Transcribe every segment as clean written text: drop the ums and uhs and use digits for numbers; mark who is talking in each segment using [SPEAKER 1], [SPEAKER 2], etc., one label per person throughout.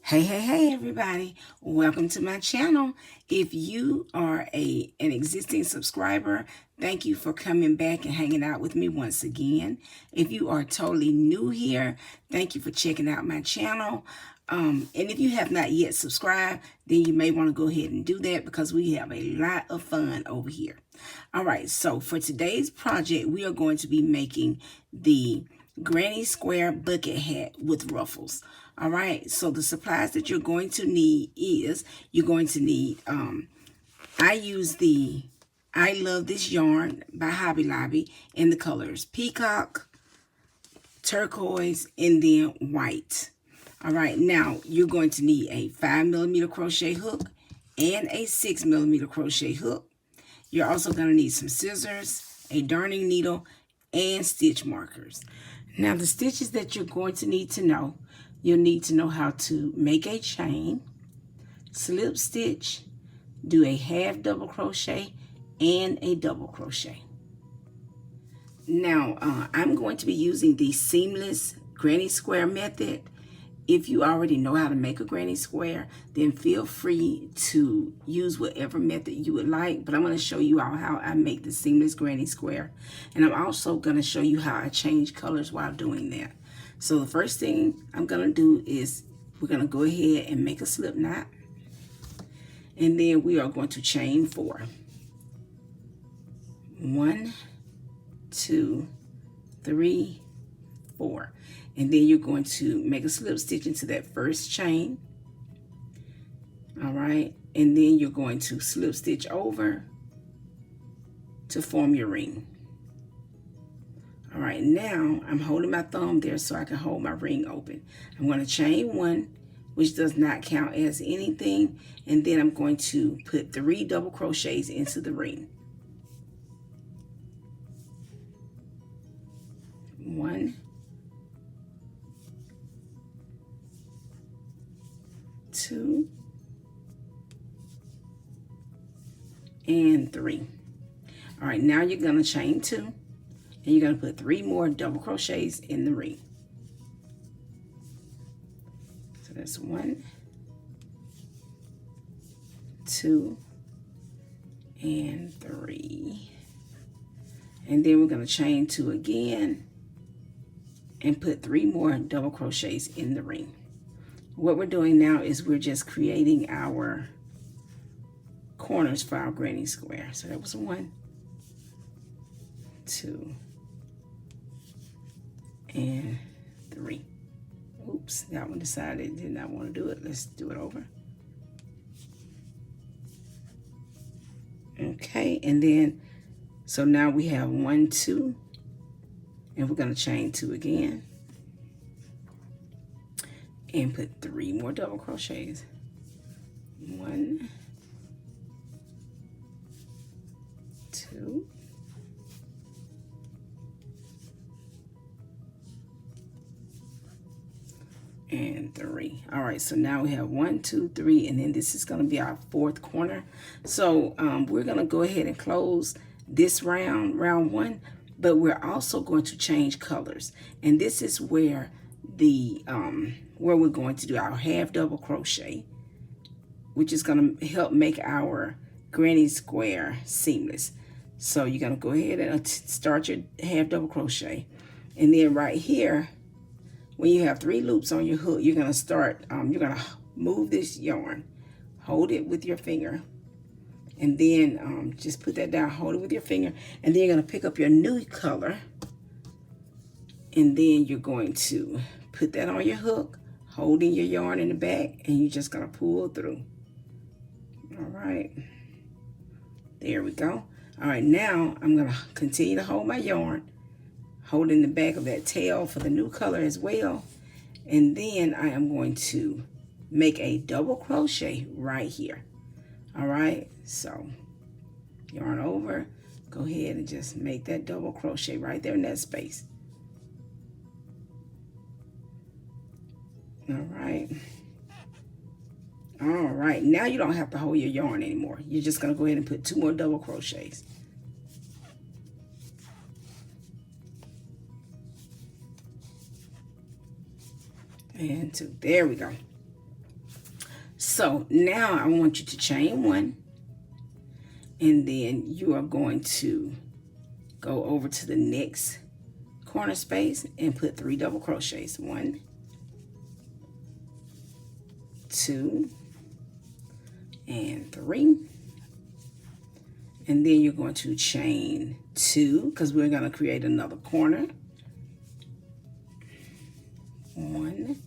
[SPEAKER 1] Hey everybody, welcome to my channel. If you are an existing subscriber, thank you for coming back and hanging out with me once again. If you are totally new here, thank you for checking out my channel. And if you have not yet subscribed, then you may want to go ahead and do that because we have a lot of fun over here. All right, so for today's project, we are going to be making the Granny Square bucket hat with ruffles. All right, so the supplies that you're going to need is, you're going to need, I use the I Love This Yarn by Hobby Lobby in the colors peacock, turquoise, and then white. All right, now you're going to need a 5mm crochet hook and a 6mm crochet hook. You're also going to need some scissors, a darning needle, and stitch markers. Now the stitches that you're going to need to know, you'll need to know how to make a chain, slip stitch, do a half double crochet, and a double crochet. Now I'm going to be using the seamless Granny Square method. If you already know how to make a granny square, then feel free to use whatever method you would like. But I'm going to show you all how I make the seamless granny square. And I'm also going to show you how I change colors while doing that. So the first thing I'm going to do is we're going to go ahead and make a slip knot. And then we are going to chain 4. 1, 2, 3, 4. And then you're going to make a slip stitch into that first chain. All right. And then you're going to slip stitch over to form your ring. All right. Now I'm holding my thumb there so I can hold my ring open. I'm going to chain 1, which does not count as anything. And then I'm going to put 3 double crochets into the ring. 1, 2, and 3. All right, now you're going to chain 2, and you're going to put 3 more double crochets in the ring. So that's 1, 2, and 3. And then we're going to chain 2 again and put 3 more double crochets in the ring. What we're doing now is we're just creating our corners for our granny square. So that was 1, 2, and 3. Oops, that one decided it did not want to do it. Let's do it over. Okay, and then, so now we have 1, 2, and we're going to chain 2 again. And put 3 more double crochets. 1, 2, and 3. All right, so now we have 1, 2, 3, and then this is going to be our 4th corner. So we're going to go ahead and close this round 1, but we're also going to change colors. And this is where the where we're going to do our half double crochet, which is going to help make our granny square seamless. So you're going to go ahead and start your half double crochet, and then right here when you have 3 loops on your hook, you're going to start you're going to move this yarn, hold it with your finger, and then just put that down, hold it with your finger, and then you're going to pick up your new color, and then you're going to put that on your hook, holding your yarn in the back, and you're just going to pull through. All right, there we go. All right, now I'm going to continue to hold my yarn, holding the back of that tail for the new color as well, and then I am going to make a double crochet right here. All right, so yarn over, go ahead and just make that double crochet right there in that space. All right, now you don't have to hold your yarn anymore. You're just going to go ahead and put 2 more double crochets. And 2. There we go. So now I want you to chain one, and then you are going to go over to the next corner space and put 3 double crochets. 1, 2, and 3. And then you're going to chain 2 because we're going to create another corner. 1,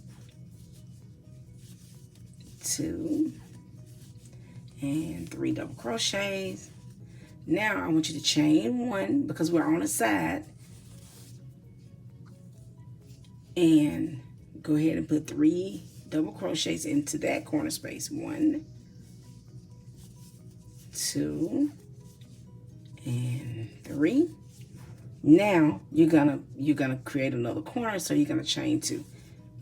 [SPEAKER 1] 2, and 3 double crochets. Now I want you to chain 1 because we're on the side, and go ahead and put 3 double crochets into that corner space. 1, 2, and 3. Now you're gonna create another corner, so you're gonna chain 2.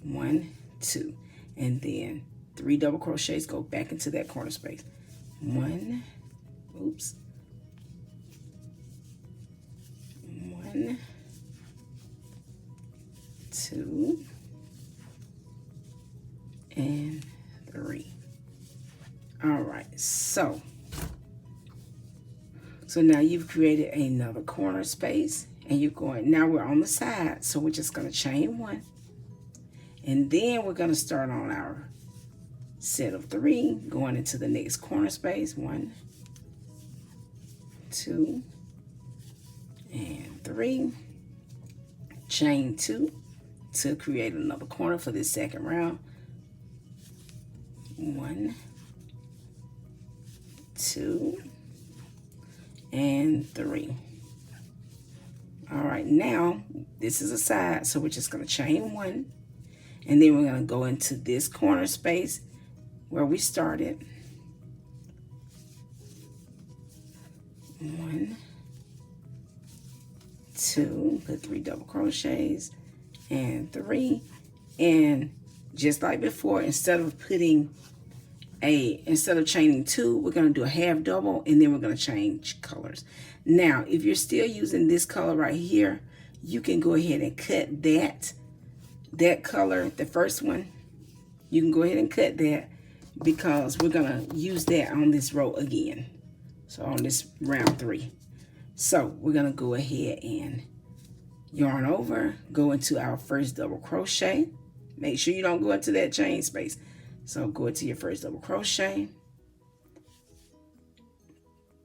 [SPEAKER 1] 1, 2, and then 3 double crochets, go back into that corner space. 1, 2, and 3. All right, so now you've created another corner space, and you're going, now we're on the side, so we're just going to chain 1, and then we're going to start on our set of 3 going into the next corner space. 1, 2, and 3. Chain 2 to create another corner for this second round. 1, 2, and 3. All right, now this is a side, so we're just going to chain 1, and then we're going to go into this corner space where we started. 1, 2, put 3 double crochets, and 3. And just like before, instead of chaining 2, we're going to do a half double, and then we're going to change colors. Now, if you're still using this color right here, you can go ahead and cut that color, the first one. You can go ahead and cut that because we're going to use that on this row again. So on this round 3. So we're going to go ahead and yarn over, go into our first double crochet. Make sure you don't go into that chain space. So go into your first double crochet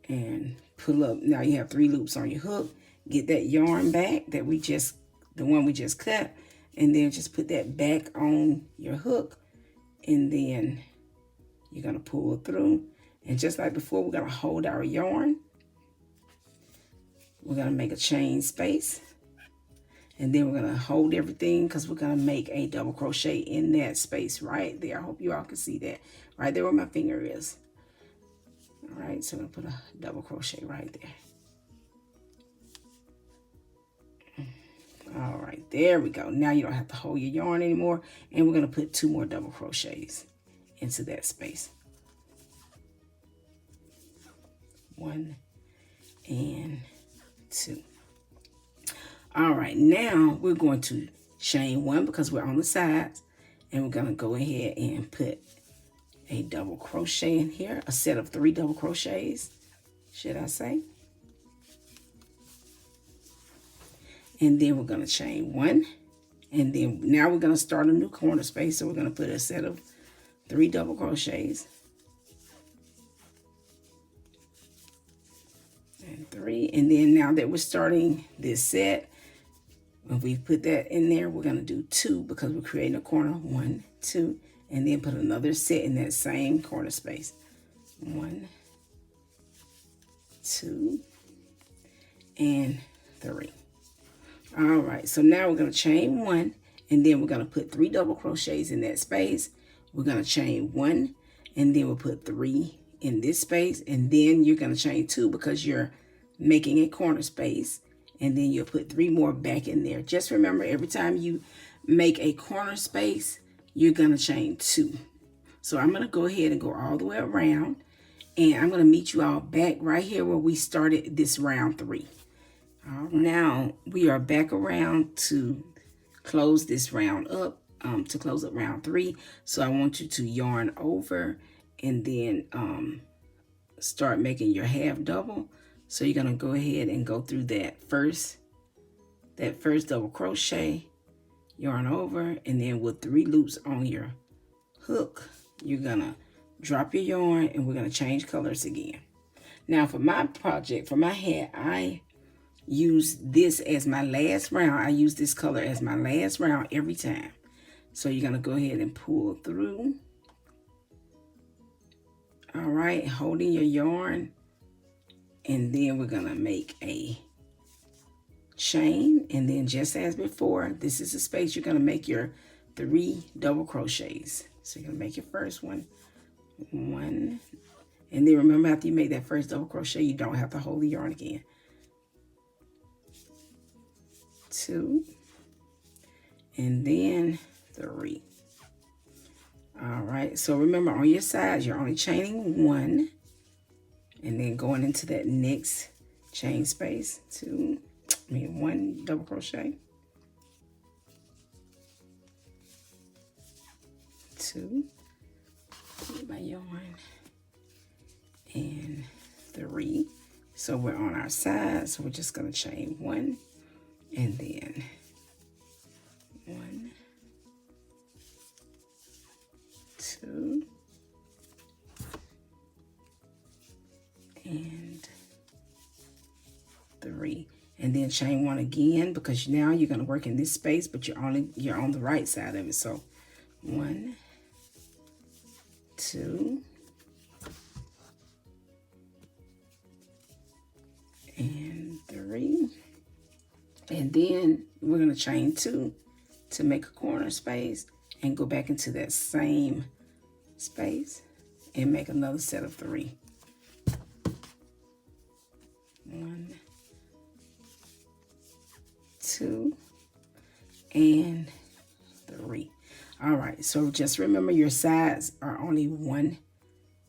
[SPEAKER 1] and pull up. Now you have 3 loops on your hook. Get that yarn back that the one we just cut, and then just put that back on your hook, and then you're gonna pull through. And just like before, we're gonna hold our yarn. We're gonna make a chain space, and then we're gonna hold everything because we're gonna make a double crochet in that space right there. I hope you all can see that right there where my finger is. All right, so I'm gonna put a double crochet right there. All right, there we go. Now you don't have to hold your yarn anymore, and we're gonna put 2 more double crochets into that space. 1 and 2. All right, now we're going to chain 1 because we're on the sides, and we're gonna go ahead and put a double crochet in here, a set of 3 double crochets, should I say. And then we're gonna chain 1, and then now we're gonna start a new corner space, so we're gonna put a set of 3 double crochets. And 3, and then now that we're starting this set, when we put that in there, we're gonna do 2 because we're creating a corner. 1, 2, and then put another set in that same corner space. 1, 2, and 3. All right, so now we're gonna chain 1, and then we're gonna put 3 double crochets in that space. We're gonna chain 1, and then we'll put 3 in this space, and then you're gonna chain 2 because you're making a corner space, and then you'll put 3 more back in there. Just remember, every time you make a corner space, you're gonna chain 2. So I'm gonna go ahead and go all the way around, and I'm gonna meet you all back right here where we started this round 3. Now we are back around to close this round up, to close up round 3. So I want you to yarn over and then start making your half double. So you're going to go ahead and go through that first double crochet, yarn over, and then with 3 loops on your hook, you're going to drop your yarn, and we're going to change colors again. Now for my project, for my hat, I use this as my last round. I use this color as my last round every time. So you're going to go ahead and pull through. All right, holding your yarn, and then we're going to make a chain, and then just as before, this is the space you're going to make your 3 double crochets. So you're going to make your first one, and then remember, after you make that first double crochet, you don't have to hold the yarn again. 2, and then 3. All right, so remember, on your sides, you're only chaining 1, and then going into that next chain space, 1 double crochet, 2, get my yarn, and 3. So we're on our side, so we're just going to chain 1, and then 1, 2, and 3, and then chain 1 again, because now you're going to work in this space, but you're on the right side of it. So 1, 2, and 3, and then we're going to chain 2 to make a corner space and go back into that same space and make another set of 3. 1, 2, and 3. All right, so just remember, your sides are only 1,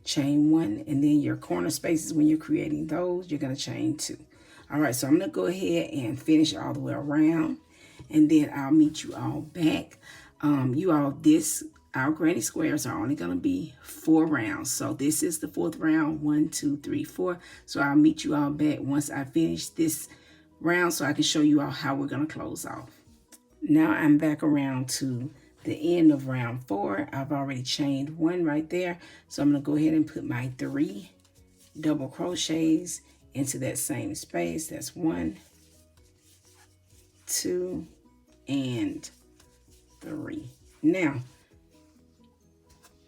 [SPEAKER 1] chain 1, and then your corner spaces, when you're creating those, you're going to chain 2. All right, so I'm going to go ahead and finish all the way around, and then I'll meet you all back. Our granny squares are only going to be 4 rounds. So this is the 4th round, 1, 2, 3, 4. So I'll meet you all back once I finish this round, so I can show you all how we're going to close off. Now I'm back around to the end of round 4. I've already chained 1 right there. So I'm going to go ahead and put my 3 double crochets into that same space. That's 1, 2, and 3. Now,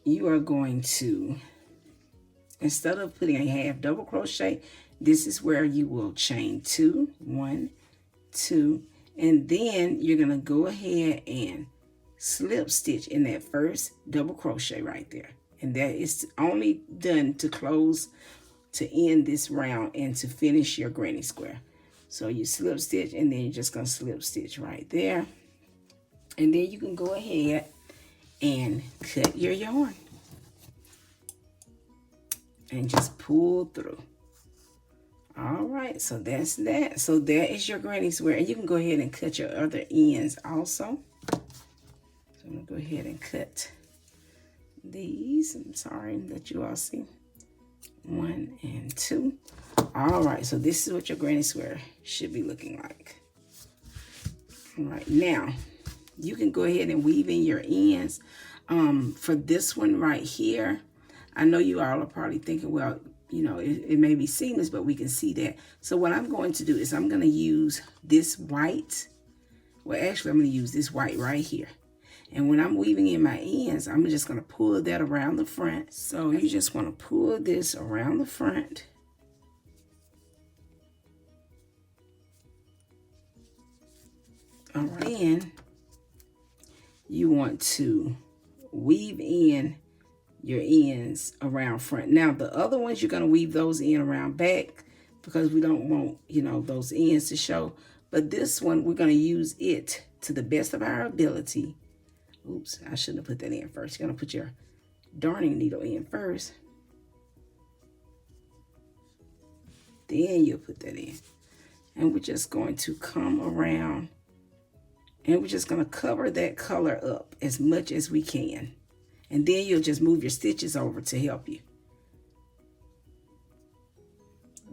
[SPEAKER 1] you are going to, instead of putting a half double crochet, this is where you will chain 2, 1, 2, and then you're going to go ahead and slip stitch in that first double crochet right there. And that is only done to close, to end this round and to finish your granny square. So you slip stitch, and then you're just going to slip stitch right there. And then you can go ahead and cut your yarn and just pull through. All right, so that's that. So that is your granny square, and you can go ahead and cut your other ends also. So I'm gonna go ahead and cut these. I'm sorry that you all see. 1 and 2. All right, so this is what your granny square should be looking like. All right, now you can go ahead and weave in your ends. For this one right here, I know you all are probably thinking, well, you know, it may be seamless, but we can see that. So what I'm going to do is I'm going to use this white. Well, actually, I'm going to use this white right here. And when I'm weaving in my ends, I'm just going to pull that around the front. So you just want to pull this around the front. All right. Then you want to weave in your ends around front. Now, the other ones, you're going to weave those in around back because we don't want, you know, those ends to show. But this one, we're going to use it to the best of our ability. Oops, I shouldn't have put that in first. You're going to put your darning needle in first. Then you'll put that in. And we're just going to come around, and we're just going to cover that color up as much as we can. and then you'll just move your stitches over to help you.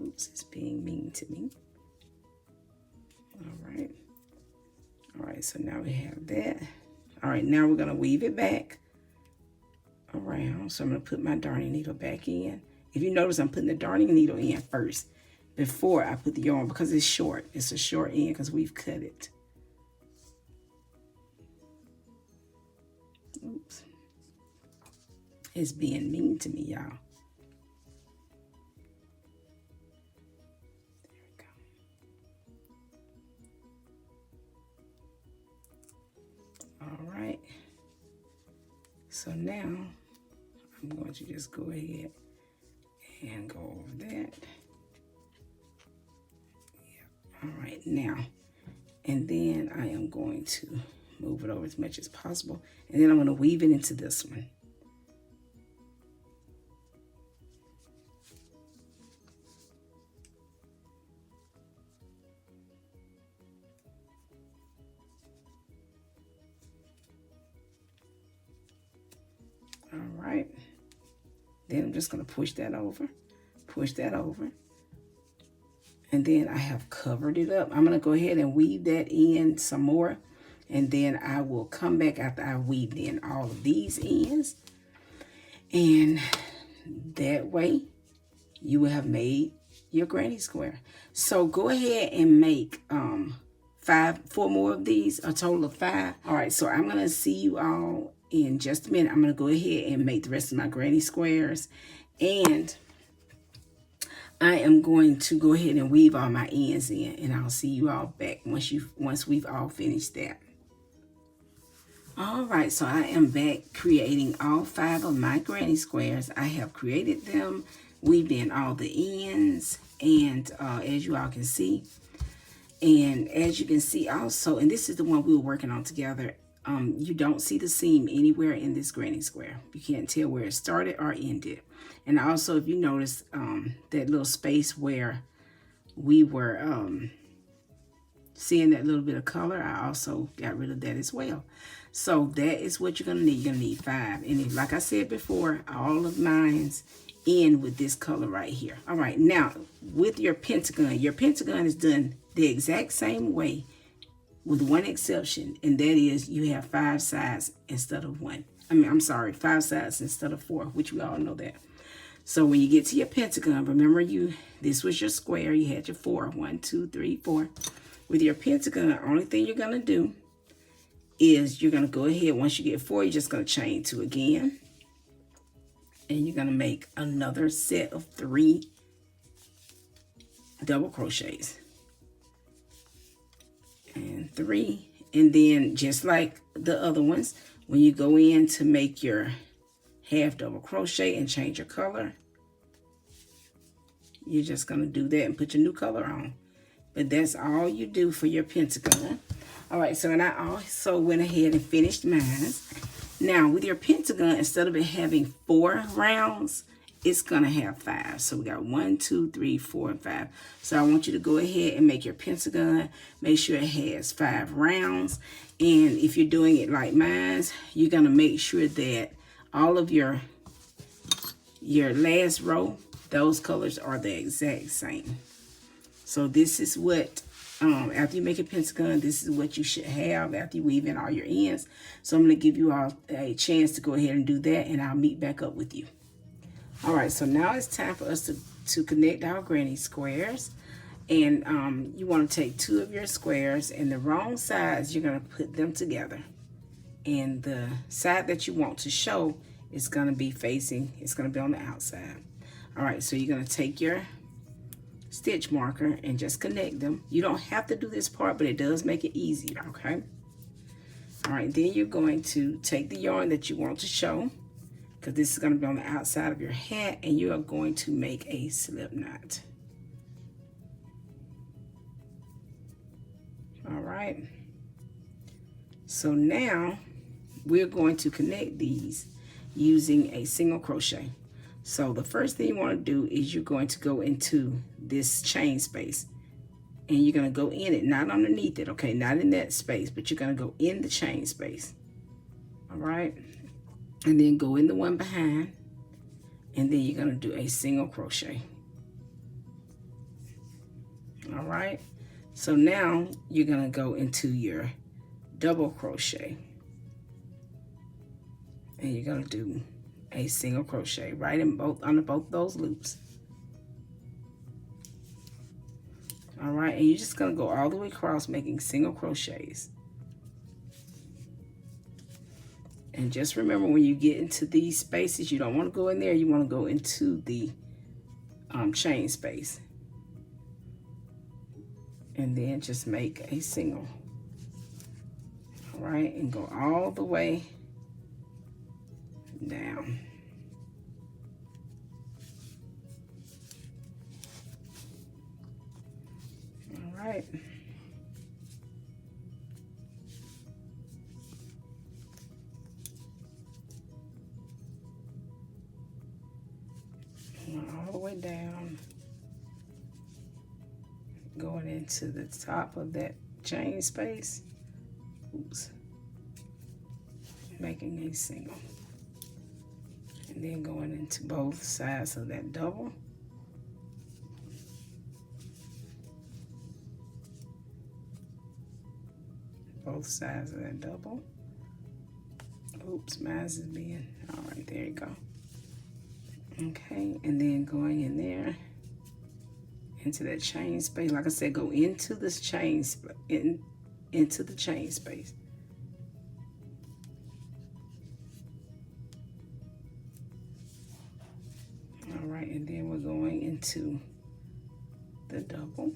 [SPEAKER 1] Oops, it's being mean to me. All right, so now we have that. All right, now we're gonna weave it back around. So I'm gonna put my darning needle back in. If you notice, I'm putting the darning needle in first before I put the yarn because it's short. It's a short end because we've cut it. Oops. It's being mean to me, y'all. All right, so now I'm going to just go ahead and go over that. Yeah. All right, now, and then I am going to move it over as much as possible, and then I'm going to weave it into this one. All right, then I'm just going to push that over, and then I have covered it up. I'm going to go ahead and weave that in some more, and then I will come back after I weaved in all of these ends, and that way you will have made your granny square. So go ahead and make 4 more of these, a total of 5. All right, so I'm going to see you all in just a minute. I'm going to go ahead and make the rest of my granny squares, and I am going to go ahead and weave all my ends in, and I'll see you all back once we've all finished that. All right, so I am back creating all 5 of my granny squares. I have created them, weaved in all the ends, and as you all can see, and as you can see also, and this is the one we were working on together, you don't see the seam anywhere in this granny square. You can't tell where it started or ended. And also, if you notice that little space where we were seeing that little bit of color, I also got rid of that as well. So that is what you're going to need. You're going to need 5. And if, like I said before, all of mine's end with this color right here. All right, now with your pentagon is done the exact same way, with one exception, and that is you have 5 sides instead of 1. I'm sorry, 5 sides instead of 4, which we all know that. So when you get to your pentagon, remember this was your square. You had your 4, 1, 2, 3, 4. With your pentagon, the only thing you're gonna do is you're gonna go ahead. Once you get 4, you're just gonna chain 2 again, and you're gonna make another set of 3 double crochets. And 3, and then just like the other ones, when you go in to make your half double crochet and change your color, you're just going to do that and put your new color on. But that's all you do for your pentagon. All right, so and I also went ahead and finished mine. Now with your pentagon, instead of it having 4 rounds, it's gonna have 5. So we got 1, 2, 3, 4, and 5. So I want you to go ahead and make your pentagon. Make sure it has 5 rounds. And if you're doing it like mine, you're gonna make sure that all of your last row, those colors are the exact same. So this is what, after you make a pentagon, this is what you should have after you weave in all your ends. So I'm gonna give you all a chance to go ahead and do that, and I'll meet back up with you. All right, so now it's time for us to connect our granny squares. And you want to take 2 of your squares, and the wrong sides, you're going to put them together. And the side that you want to show is going to be facing, it's going to be on the outside. All right, so you're going to take your stitch marker and just connect them. You don't have to do this part, but it does make it easier, okay? All right, then you're going to take the yarn that you want to show, because this is going to be on the outside of your hat, and you are going to make a slip knot. All right. So now we're going to connect these using a single crochet. So the first thing you want to do is you're going to go into this chain space, and you're going to go in it, not underneath it, okay? Not in that space, but you're going to go in the chain space. All right. and then go in the one behind, and then you're going to do a single crochet. All right, so now you're going to go into your double crochet, and you're going to do a single crochet right in under both those loops. All right, and you're just going to go all the way across making single crochets. And just remember, when you get into these spaces, you don't want to go in there, you want to go into the chain space. And then just make a single. All right, and go all the way down. All right. All the way down, going into the top of that chain space. Oops. Making a single. And then going into both sides of that double. Both sides of that double. Oops, mine's is being, all right, there you go. Okay, and then going in there, into that chain space. Like I said, go into this chain, into the chain space. All right, and then we're going into the double.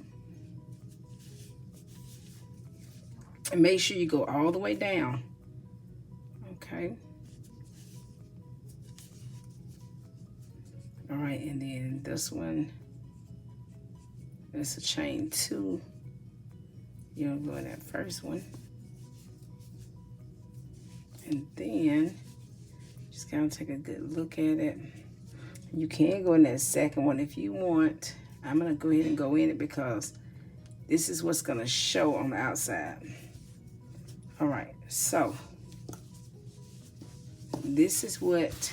[SPEAKER 1] And make sure you go all the way down. Okay. All right, and then this one, it's a chain 2. You'll go in that first one. And then just kind of take a good look at it. You can go in that second one if you want. I'm gonna go ahead and go in it because this is what's gonna show on the outside. All right, so this is what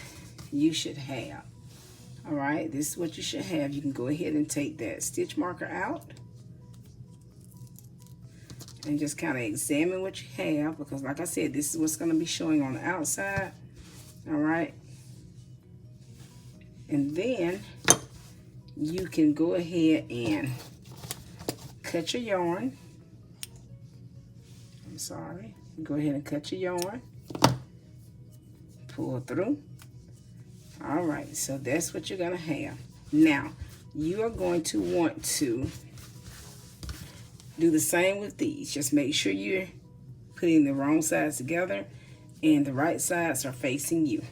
[SPEAKER 1] you should have. All right, this is what you should have. You can go ahead and take that stitch marker out and just kind of examine what you have, because like I said, this is what's going to be showing on the outside. All right, and then you can go ahead and cut your yarn. I'm sorry. Go ahead and cut your yarn. Pull through. All right, so that's what you're gonna have. Now, you are going to want to do the same with these. Just make sure you're putting the wrong sides together and the right sides are facing you.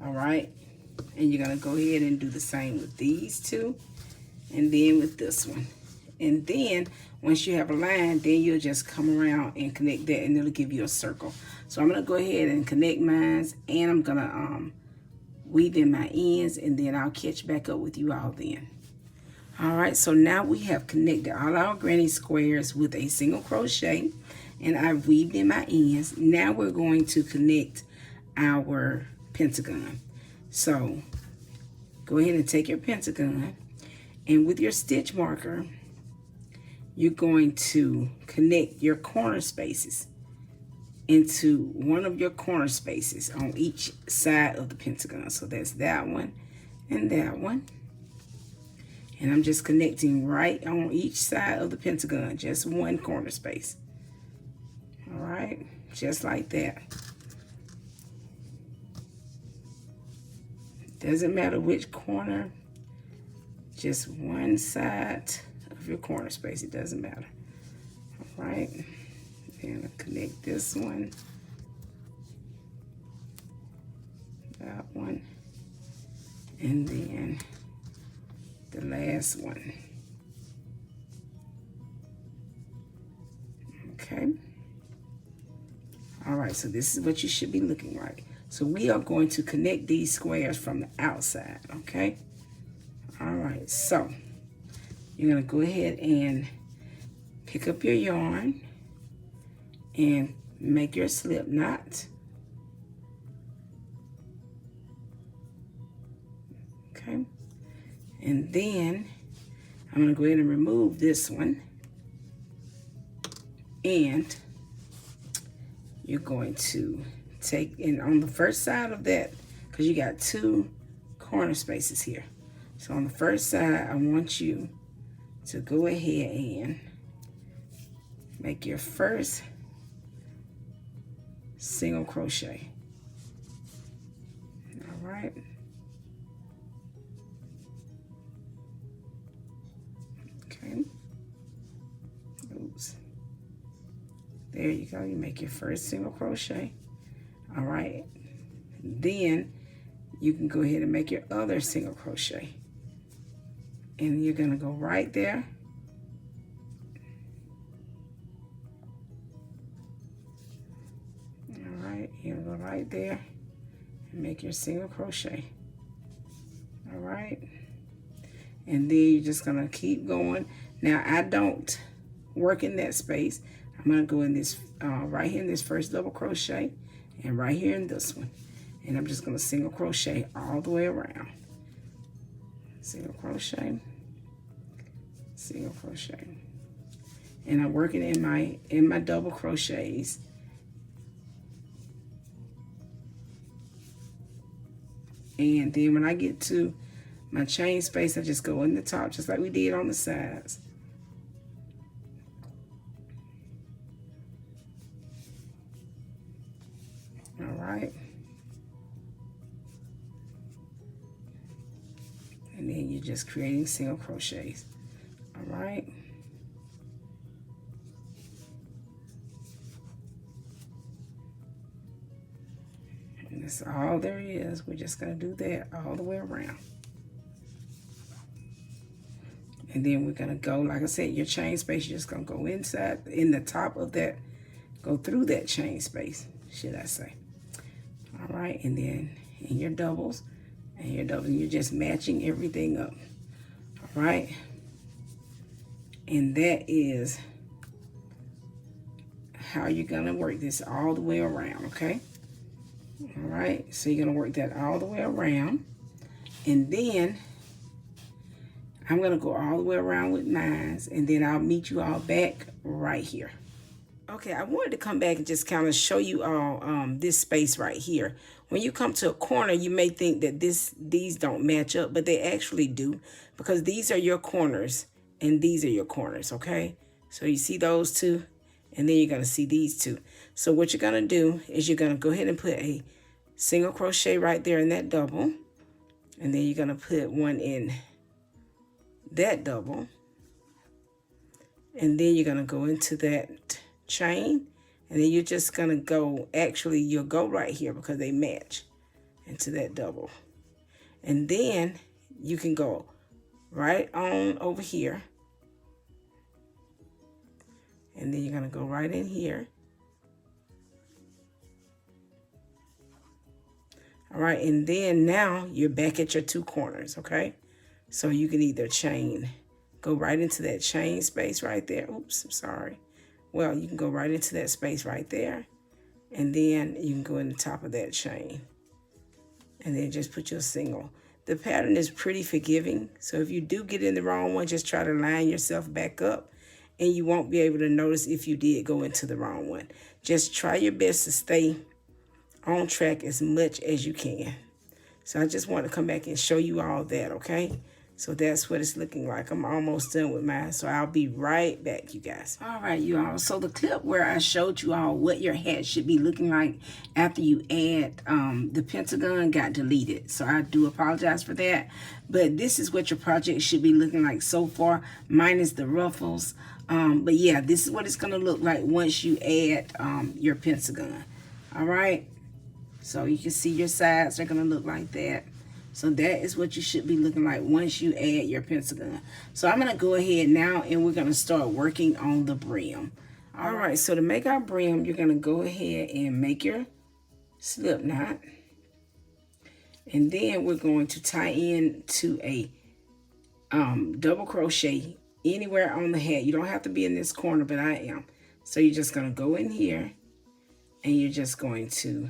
[SPEAKER 1] All right, and you're gonna go ahead and do the same with these two, and then with this one. And then, once you have a line, then you'll just come around and connect that, and it'll give you a circle. So I'm gonna go ahead and connect mine, and I'm gonna weave in my ends, and then I'll catch back up with you all then. All right, so now we have connected all our granny squares with a single crochet, and I've weaved in my ends. Now we're going to connect our pentagon. So go ahead and take your pentagon, and with your stitch marker, you're going to connect your corner spaces into one of your corner spaces on each side of the pentagon. So that's that one and that one. And I'm just connecting right on each side of the pentagon, just one corner space. All right, just like that. Doesn't matter which corner, just one side of your corner space, it doesn't matter. All right. And I'll connect this one, that one, and then the last one. Okay. All right, so this is what you should be looking like. So we are going to connect these squares from the outside, okay? All right, so you're gonna go ahead and pick up your yarn and make your slip knot. Okay, and then I'm going to go ahead and remove this one, and you're going to take in on the first side of that, because you got 2 corner spaces here. So on the first side, I want you to go ahead and make your first single crochet. All right. Okay. Oops. There you go. You make your first single crochet. All right. Then you can go ahead and make your other single crochet. And you're going to go right there. All right. You're going to go right there and make your single crochet. All right. And then you're just going to keep going. Now, I don't work in that space. I'm going to go in this, right here in this first double crochet, and right here in this one. And I'm just going to single crochet all the way around. Single crochet, single crochet. And I'm working in my double crochets. And then when I get to my chain space, I just go in the top, just like we did on the sides. All right. And then you're just creating single crochets. All right. And that's all there is. We're just going to do that all the way around. And then we're going to go, like I said, your chain space, you're just going to go inside, in the top of that, go through that chain space, should I say. All right, and then in your doubles, you're just matching everything up. All right. And that is how you're going to work this all the way around, okay? All right, so you're going to work that all the way around. And then I'm going to go all the way around with mine, and then I'll meet you all back right here. Okay, I wanted to come back and just kind of show you all this space right here. When you come to a corner, you may think that these don't match up, but they actually do, because these are your corners and these are your corners, okay? So you see those two, and then you're going to see these two. So what you're going to do is you're going to go ahead and put a single crochet right there in that double, and then you're going to put one in that double, and then you're going to go into that chain, and then you're just going to go, actually you'll go right here because they match into that double, and then you can go right on over here, and then you're going to go right in here. All right, and then now you're back at your 2 corners, okay? So you can either chain, go right into that chain space right there. Oops, I'm sorry. Well, you can go right into that space right there, and then you can go in the top of that chain, and then just put your single. The pattern is pretty forgiving, so if you do get in the wrong one, just try to line yourself back up, and you won't be able to notice if you did go into the wrong one. Just try your best to stay on track as much as you can. So I just want to come back and show you all that, okay? So that's what it's looking like. I'm almost done with mine, so I'll be right back, you guys. All right, you all. So the clip where I showed you all what your hat should be looking like after you add the Pentagon got deleted. So I do apologize for that. But this is what your project should be looking like so far, minus the ruffles. But yeah, this is what it's going to look like once you add your Pentagon. All right. So you can see your sides are going to look like that. So that is what you should be looking like once you add your Pentagon. So I'm going to go ahead now and we're going to start working on the brim. All right, so to make our brim, you're going to go ahead and make your slip knot. And then we're going to tie in to a double crochet anywhere on the hat. You don't have to be in this corner, but I am. So you're just going to go in here and you're just going to,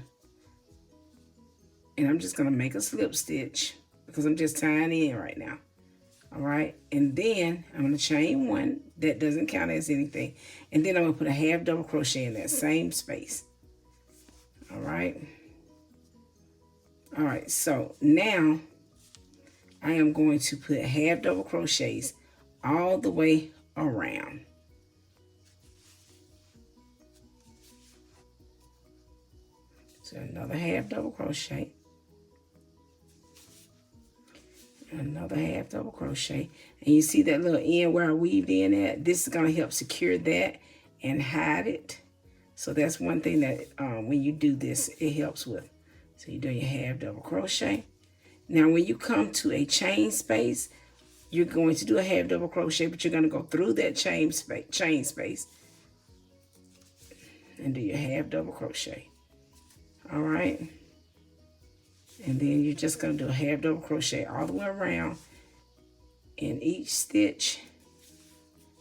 [SPEAKER 1] and I'm just going to make a slip stitch because I'm just tying in right now. All right, and then I'm going to chain one. That doesn't count as anything. And then I'm going to put a half double crochet in that same space. All right. All right, so now I am going to put half double crochets all the way around. So another half double crochet. Another half double crochet, and you see that little end where I weaved in at? This is going to help secure that and hide it. So that's one thing that when you do this, it helps with. So you do your half double crochet. Now when you come to a chain space, you're going to do a half double crochet, but you're going to go through that chain space and do your half double crochet. All right. And then you're just going to do a half double crochet all the way around in each stitch.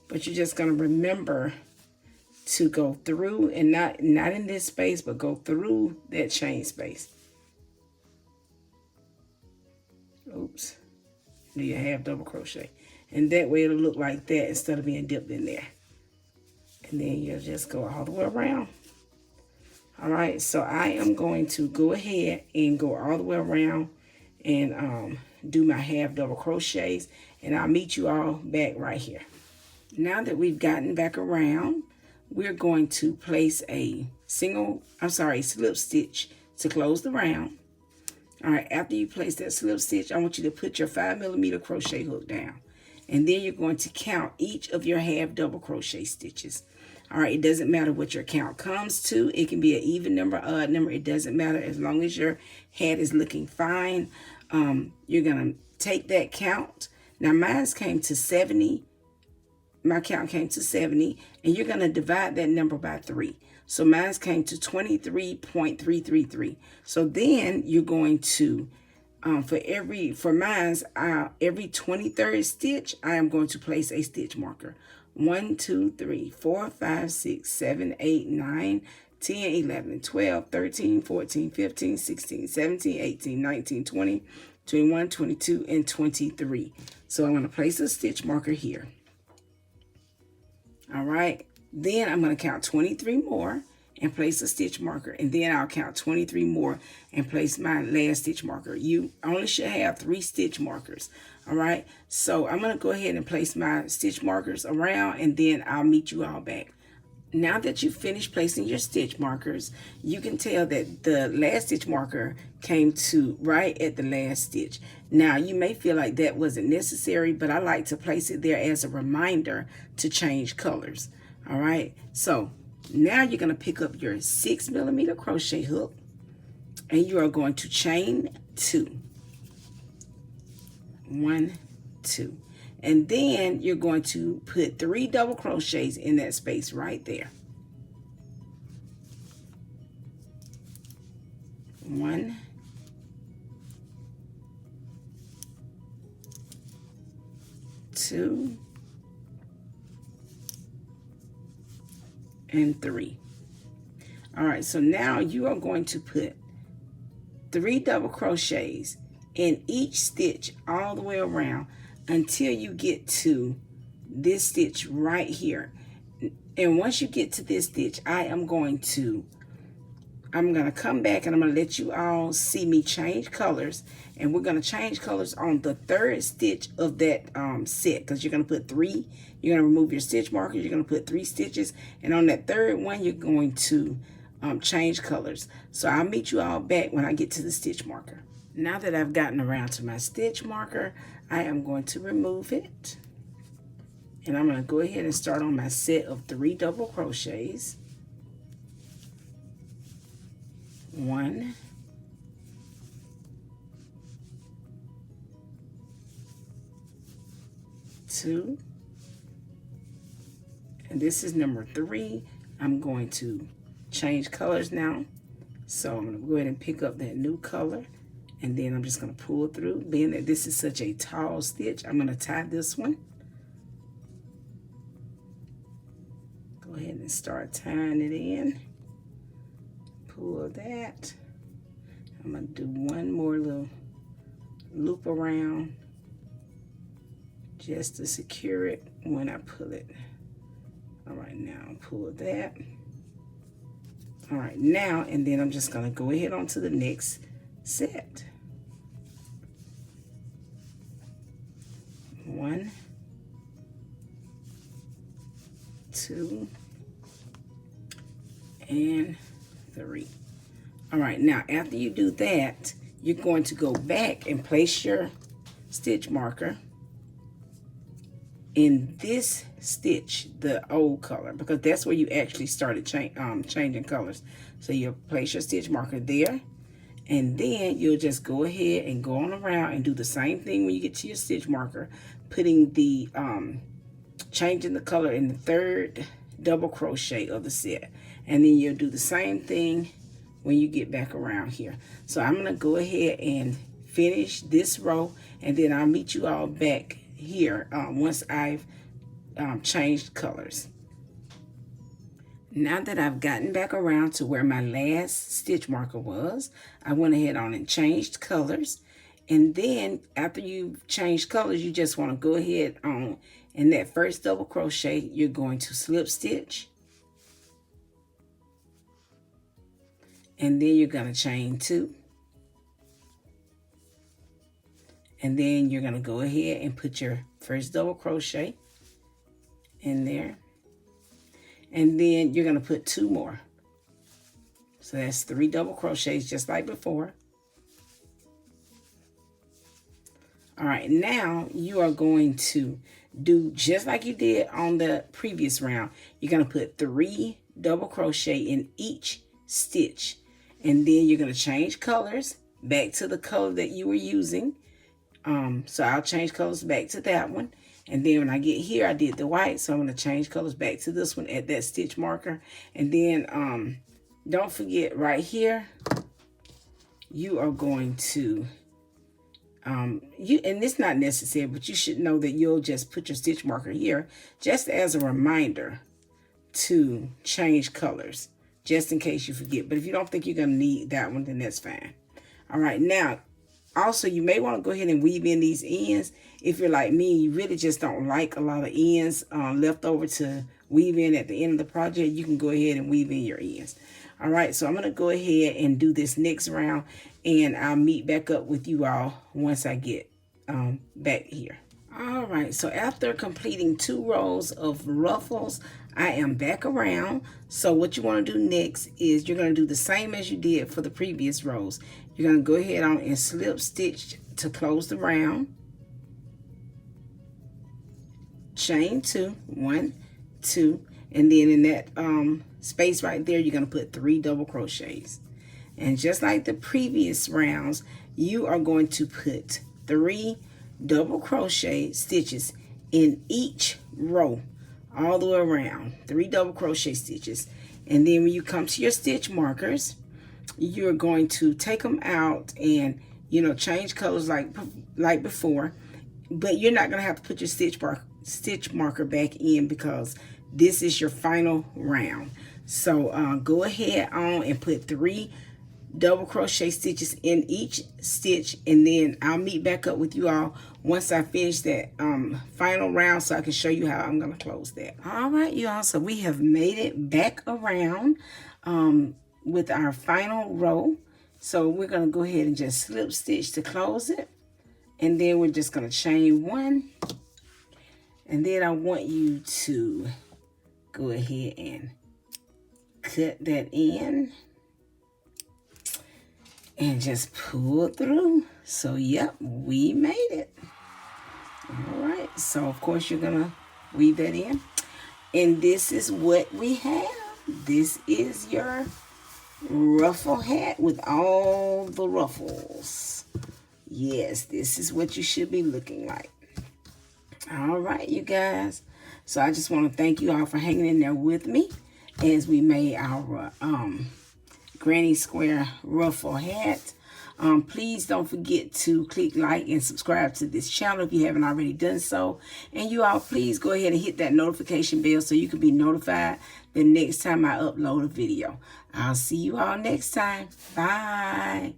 [SPEAKER 1] But you're just going to remember to go through, and not in this space, but go through that chain space. Oops. Do your half double crochet. And that way it'll look like that instead of being dipped in there. And then you'll just go all the way around. All right, so I am going to go ahead and go all the way around and do my half double crochets, and I'll meet you all back right here. Now that we've gotten back around, we're going to place a slip stitch to close the round. All right, after you place that slip stitch, I want you to put your 5mm crochet hook down, and then you're going to count each of your half double crochet stitches. All right, it doesn't matter what your count comes to. It can be an even number, odd number. It doesn't matter as long as your head is looking fine. You're going to take that count. Now, mine came to 70. My count came to 70, and you're going to divide that number by 3. So mine came to 23.333. So then you're going to, for mine's, every 23rd stitch, I am going to place a stitch marker. 1, 2, 3, 4, 5, 6, 7, 8, 9, 10, 11, 12, 13, 14, 15, 16, 17, 18, 19, 20, 21, 22, and 23. So I'm going to place a stitch marker here. All right. Then I'm going to count 23 more and place a stitch marker. And then I'll count 23 more and place my last stitch marker. You only should have 3 stitch markers. All right. So I'm going to go ahead and place my stitch markers around, and then I'll meet you all back. Now that you've finished placing your stitch markers, you can tell that the last stitch marker came to right at the last stitch. Now, you may feel like that wasn't necessary, but I like to place it there as a reminder to change colors. All right. So now you're going to pick up your 6mm crochet hook, and you are going to chain 2. 1, 2. And then you're going to put 3 double crochets in that space right there. 1, 2, and 3. All right, so now you are going to put 3 double crochets in each stitch all the way around until you get to this stitch right here. And once you get to this stitch, I'm going to come back and I'm going to let you all see me change colors. And we're going to change colors on the 3rd stitch of that set, because you're going to put 3. You're going to remove your stitch markers. You're going to put 3 stitches. And on that 3rd one, you're going to change colors. So I'll meet you all back when I get to the stitch marker. Now that I've gotten around to my stitch marker, I am going to remove it. And I'm going to go ahead and start on my set of 3 double crochets. 1, 2, and this is number 3. I'm going to change colors now. So I'm going to go ahead and pick up that new color, and then I'm just going to pull through. Being that this is such a tall stitch, I'm going to tie this one. Go ahead and start tying it in. Pull that. I'm going to do one more little loop around just to secure it when I pull it. All right, now pull that. All right, now, and then I'm just gonna go ahead on to the next set. 1, 2, and 3. All right, now after you do that, you're going to go back and place your stitch marker in this stitch, the old color, because that's where you actually started changing colors. So you'll place your stitch marker there, and then you'll just go ahead and go on around and do the same thing when you get to your stitch marker, putting the changing the color in the 3rd double crochet of the set, and then you'll do the same thing when you get back around here. So I'm gonna go ahead and finish this row, and then I'll meet you all back here once I've changed colors. Now that I've gotten back around to where my last stitch marker was, I went ahead on and changed colors. And then after you've changed colors, you just want to go ahead on in that first double crochet, you're going to slip stitch, and then you're going to chain 2. And then you're going to go ahead and put your first double crochet in there. And then you're going to put 2 more. So that's 3 double crochets just like before. All right, now you are going to do just like you did on the previous round. You're going to put 3 double crochet in each stitch. And then you're going to change colors back to the color that you were using. So I'll change colors back to that one. And then when I get here, I did the white. So I'm going to change colors back to this one at that stitch marker. And then don't forget right here, you are going to, and it's not necessary, but you should know that you'll just put your stitch marker here just as a reminder to change colors, just in case you forget. But if you don't think you're going to need that one, then that's fine. All right, now, also, you may want to go ahead and weave in these ends. If you're like me, you really just don't like a lot of ends left over to weave in at the end of the project, you can go ahead and weave in your ends. All right, so I'm going to go ahead and do this next round, and I'll meet back up with you all once I get back here. All right, so after completing 2 rows of ruffles, I am back around. So what you want to do next is you're going to do the same as you did for the previous rows. You're going to go ahead on and slip stitch to close the round. Chain 2, 1, 2, and then in that space right there, you're going to put 3 double crochets. And just like the previous rounds, you are going to put 3 double crochet stitches in each row all the way around. 3 double crochet stitches. And then when you come to your stitch markers, you're going to take them out and, you know, change colors like before, but you're not going to have to put your stitch marker back in because this is your final round. So go ahead on and put 3 double crochet stitches in each stitch, and then I'll meet back up with you all once I finish that final round so I can show you how I'm going to close that. All right, you all, so we have made it back around with our final row. So we're going to go ahead and just slip stitch to close it, and then we're just going to chain 1, and then I want you to go ahead and cut that in and just pull through. So yep, we made it. All right, so of course you're gonna weave that in, and this is what we have. This is your ruffle hat with all the ruffles. Yes, this is what you should be looking like. All right, you guys, so I just want to thank you all for hanging in there with me as we made our Granny Square ruffle hat. Please don't forget to click like and subscribe to this channel if you haven't already done so. And you all, please go ahead and hit that notification bell so you can be notified the next time I upload a video. I'll see you all next time. Bye.